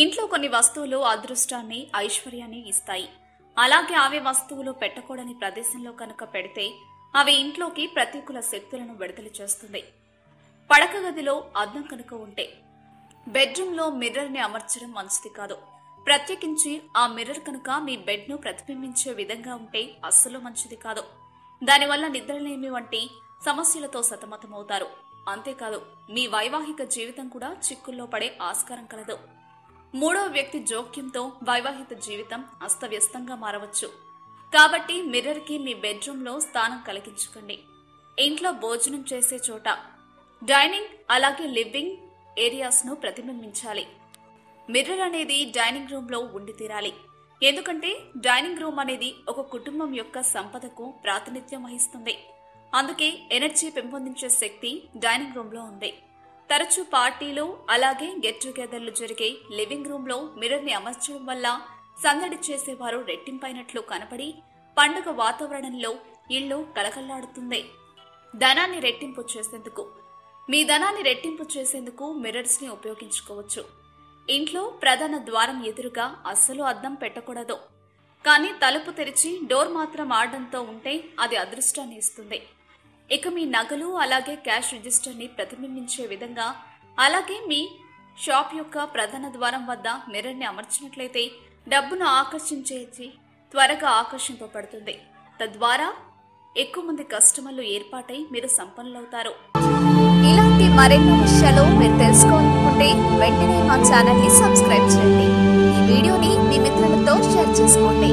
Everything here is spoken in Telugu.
ఇంట్లో కొన్ని వస్తువులు అదృష్టాన్ని, ఐశ్వర్యాన్ని ఇస్తాయి. అలాగే అవే వస్తువులు పెట్టకూడని ప్రదేశంలో కనుక పెడితే అవి ఇంట్లోకి ప్రతికూల శక్తులను విడుదల చేస్తుంది. పడక గదిలో అద్దం కనుక ఉంటే బెడ్రూమ్లో మిర్రర్ని అమర్చడం మంచిది కాదు. ప్రత్యేకించి ఆ మిర్రర్ కనుక మీ బెడ్ను ప్రతిబింబించే విధంగా ఉంటే అస్సలు మంచిది కాదు. దానివల్ల నిద్రలేమి వంటి సమస్యలతో సతమతమవుతారు. అంతేకాదు, మీ వైవాహిక జీవితం కూడా చిక్కుల్లో పడే ఆస్కారం కలదు. మూడవ వ్యక్తి జోక్యంతో వైవాహిక జీవితం అస్తవ్యస్తంగా మారవచ్చు. కాబట్టి మిర్రర్కి మీ బెడ్రూమ్లో స్థానం కలిగించుకోండి. ఇంట్లో భోజనం చేసే చోట డైనింగ్ అలాగే లివింగ్ ఏరియాస్ను ప్రతిబింబించాలి. మిర్రర్ అనేది డైనింగ్ రూమ్లో ఉండి తీరాలి. ఎందుకంటే డైనింగ్ రూమ్ అనేది ఒక కుటుంబం యొక్క సంపదకు ప్రాతినిధ్యం వహిస్తుంది. అందుకే ఎనర్జీ పెంపొందించే శక్తి డైనింగ్ రూమ్లో ఉంది. తరచూ పార్టీలు అలాగే గెట్ టుగెదర్లు జరిగే లివింగ్ రూమ్లో మిర్రర్ని అమర్చడం వల్ల సందడి చేసేవారు రెట్టింపైనట్లు కనపడి పండుగ వాతావరణంలో ఇల్లు కలకల్లాడుతుంది. ధనాన్ని రెట్టింపు చేసేందుకు మీ ధనాన్ని రెట్టింపు చేసేందుకు మిర్రర్స్ ని ఉపయోగించుకోవచ్చు. ఇంట్లో ప్రధాన ద్వారం ఎదురుగా అస్సలు అద్దం పెట్టకూడదు. కానీ తలుపు తెరిచి డోర్ మాత్రం ఆడడంతో ఉంటే అది అదృష్టాన్ని ఇస్తుంది. ఇక మీ నగలు అలాగే క్యాష్ రిజిస్టర్ ని ప్రతిబింబించే విధంగా అలాగే మీ షాప్ యొక్క ప్రధాన ద్వారం వద్ద మిర్రర్ ని అమర్చినట్లయితే డబ్బును ఆకర్షించేసి త్వరగా ఆకర్షింపబడుతుంది. తద్వారా ఎక్కువ మంది కస్టమర్లు ఏర్పాటై మీరు సంపన్నులవుతారు. ఇలాంటి మరెన్నో విషయాలు మీరు తెలుసుకోవాలనుకుంటే వెంటనే మా ఛానల్ ని సబ్స్క్రైబ్ చేయండి. ఈ వీడియోని మీ మిత్రులతో షేర్ చేసుకోండి.